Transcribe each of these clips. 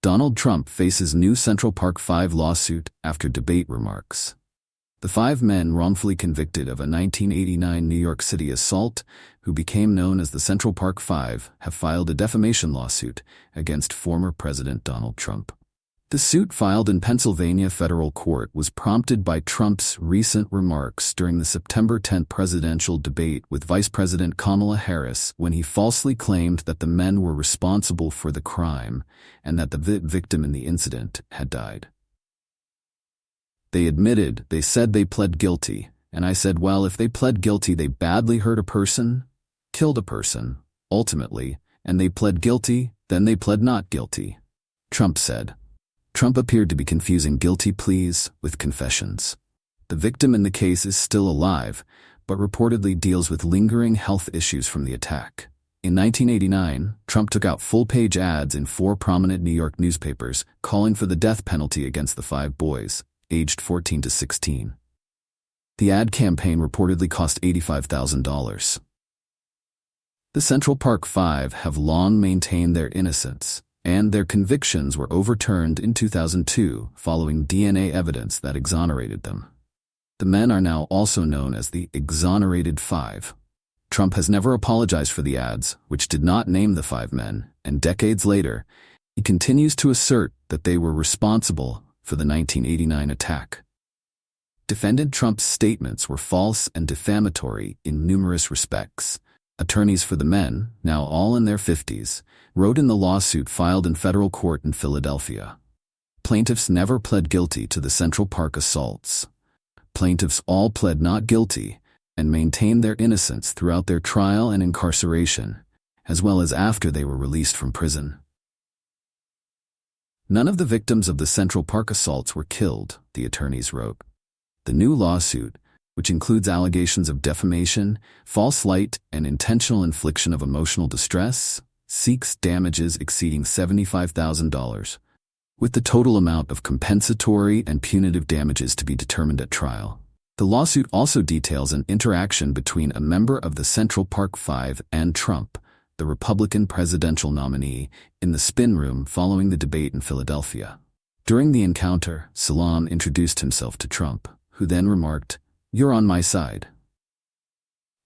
Donald Trump faces new Central Park 5 lawsuit after debate remarks. The 5 men wrongfully convicted of a 1989 New York City assault, who became known as the Central Park 5, have filed a defamation lawsuit against former President Donald Trump. The suit filed in Pennsylvania federal court was prompted by Trump's recent remarks during the September 10 presidential debate with Vice President Kamala Harris when he falsely claimed that the men were responsible for the crime and that the victim in the incident had died. They said they pled guilty, and I said, well, if they pled guilty, they badly hurt a person, killed a person, ultimately, and they pled guilty, then they pled not guilty, Trump said. Trump appeared to be confusing guilty pleas with confessions. The victim in the case is still alive, but reportedly deals with lingering health issues from the attack. In 1989, Trump took out full-page ads in 4 prominent New York newspapers calling for the death penalty against the 5 boys, aged 14 to 16. The ad campaign reportedly cost $85,000. The Central Park 5 have long maintained their innocence, and their convictions were overturned in 2002 following DNA evidence that exonerated them. The men are now also known as the Exonerated 5. Trump has never apologized for the ads, which did not name the 5 men, and decades later, he continues to assert that they were responsible for the 1989 attack. Defendant Trump's statements were false and defamatory in numerous respects. Attorneys for the men, now all in their 50s, wrote in the lawsuit filed in federal court in Philadelphia. Plaintiffs never pled guilty to the Central Park assaults. Plaintiffs all pled not guilty and maintained their innocence throughout their trial and incarceration, as well as after they were released from prison. None of the victims of the Central Park assaults were killed, the attorneys wrote. The new lawsuit, which includes allegations of defamation, false light, and intentional infliction of emotional distress, seeks damages exceeding $75,000, with the total amount of compensatory and punitive damages to be determined at trial. The lawsuit also details an interaction between a member of the Central Park 5 and Trump, the Republican presidential nominee, in the spin room following the debate in Philadelphia. During the encounter, Salam introduced himself to Trump, who then remarked, "You're on my side."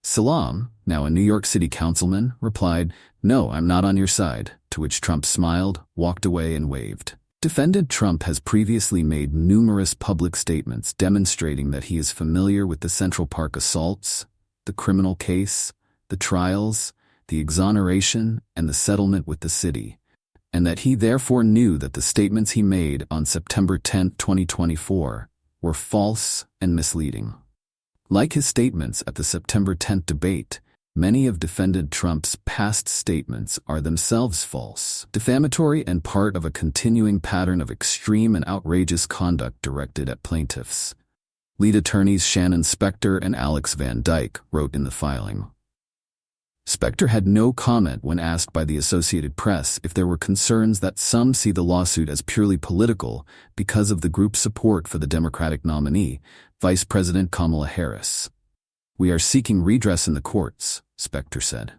Salam, now a New York City councilman, replied, "No, I'm not on your side," to which Trump smiled, walked away, and waved. Defendant Trump has previously made numerous public statements demonstrating that he is familiar with the Central Park assaults, the criminal case, the trials, the exoneration, and the settlement with the city, and that he therefore knew that the statements he made on September 10, 2024, were false and misleading. Like his statements at the September 10 debate, many of defendant Trump's past statements are themselves false, defamatory, and part of a continuing pattern of extreme and outrageous conduct directed at plaintiffs. Lead attorneys Shannon Spector and Alex Van Dyke wrote in the filing. Spector had no comment when asked by the Associated Press if there were concerns that some see the lawsuit as purely political because of the group's support for the Democratic nominee, Vice President Kamala Harris. "We are seeking redress in the courts," Spector said.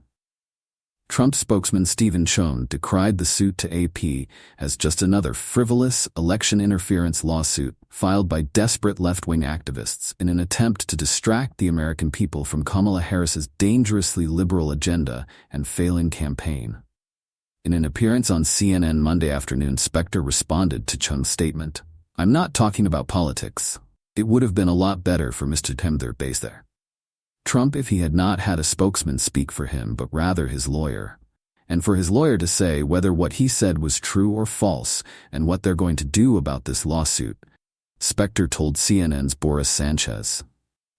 Trump spokesman Stephen Schoen decried the suit to AP as just another frivolous election interference lawsuit filed by desperate left-wing activists in an attempt to distract the American people from Kamala Harris's dangerously liberal agenda and failing campaign. In an appearance on CNN Monday afternoon, Spector responded to Schoen's statement, "I'm not talking about politics. It would have been a lot better for Mr. Temther base there." Trump, if he had not had a spokesman speak for him but rather his lawyer, and for his lawyer to say whether what he said was true or false and what they're going to do about this lawsuit, Spector told CNN's Boris Sanchez.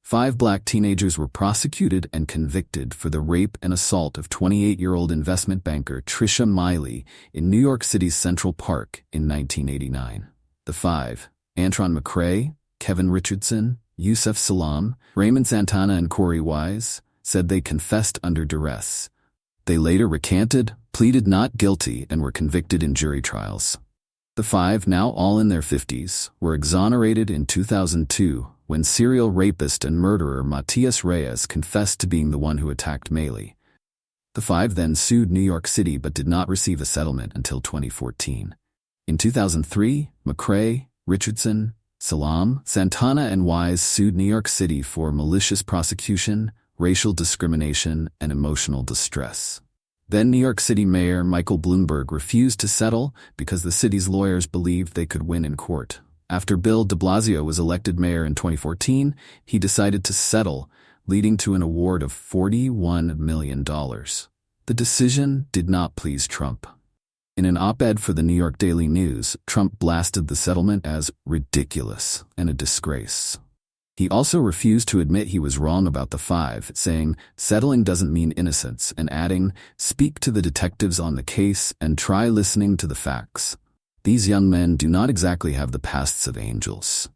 5 black teenagers were prosecuted and convicted for the rape and assault of 28-year-old investment banker Tricia Miley in New York City's Central Park in 1989. The 5, Antron McCray, Kevin Richardson, Yusef Salam, Raymond Santana, and Corey Wise, said they confessed under duress. They later recanted, pleaded not guilty, and were convicted in jury trials. The 5, now all in their 50s, were exonerated in 2002 when serial rapist and murderer Matias Reyes confessed to being the one who attacked Miley. The 5 then sued New York City but did not receive a settlement until 2014. In 2003, McCrae, Richardson, Salam, Santana, and Wise sued New York City for malicious prosecution, racial discrimination, and emotional distress. Then New York City Mayor Michael Bloomberg refused to settle because the city's lawyers believed they could win in court. After Bill de Blasio was elected mayor in 2014, he decided to settle, leading to an award of $41 million. The decision did not please Trump. In an op-ed for the New York Daily News, Trump blasted the settlement as ridiculous and a disgrace. He also refused to admit he was wrong about the five, saying, "Settling doesn't mean innocence," and adding, "Speak to the detectives on the case and try listening to the facts. These young men do not exactly have the pasts of angels."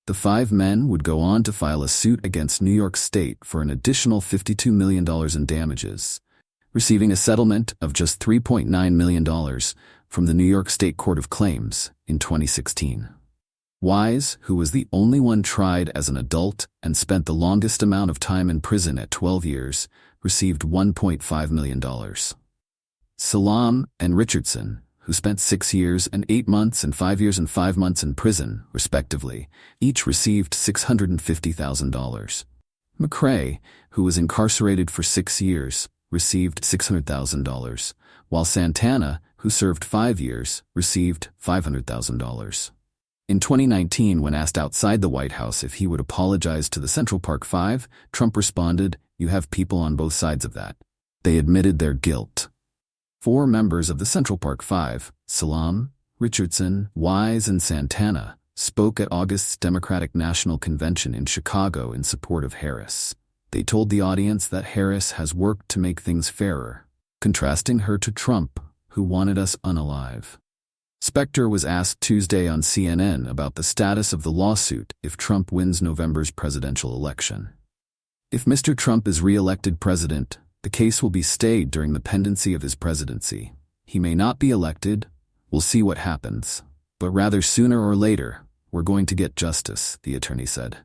The five men would go on to file a suit against New York State for an additional $52 million in damages, receiving a settlement of just $3.9 million from the New York State Court of Claims in 2016. Wise, who was the only one tried as an adult and spent the longest amount of time in prison at 12 years, received $1.5 million. Salam and Richardson, who spent 6 years and 8 months and 5 years and 5 months in prison, respectively, each received $650,000. McCrae, who was incarcerated for 6 years, received $600,000, while Santana, who served 5 years, received $500,000. In 2019, when asked outside the White House if he would apologize to the Central Park Five, Trump responded, "You have people on both sides of that. They admitted their guilt." 4 members of the Central Park Five, Salam, Richardson, Wise, and Santana, spoke at August's Democratic National Convention in Chicago in support of Harris. They told the audience that Harris has worked to make things fairer, contrasting her to Trump, who wanted us unalive. Spector was asked Tuesday on CNN about the status of the lawsuit if Trump wins November's presidential election. If Mr. Trump is re-elected president, the case will be stayed during the pendency of his presidency. He may not be elected, we'll see what happens, but rather sooner or later, we're going to get justice, the attorney said.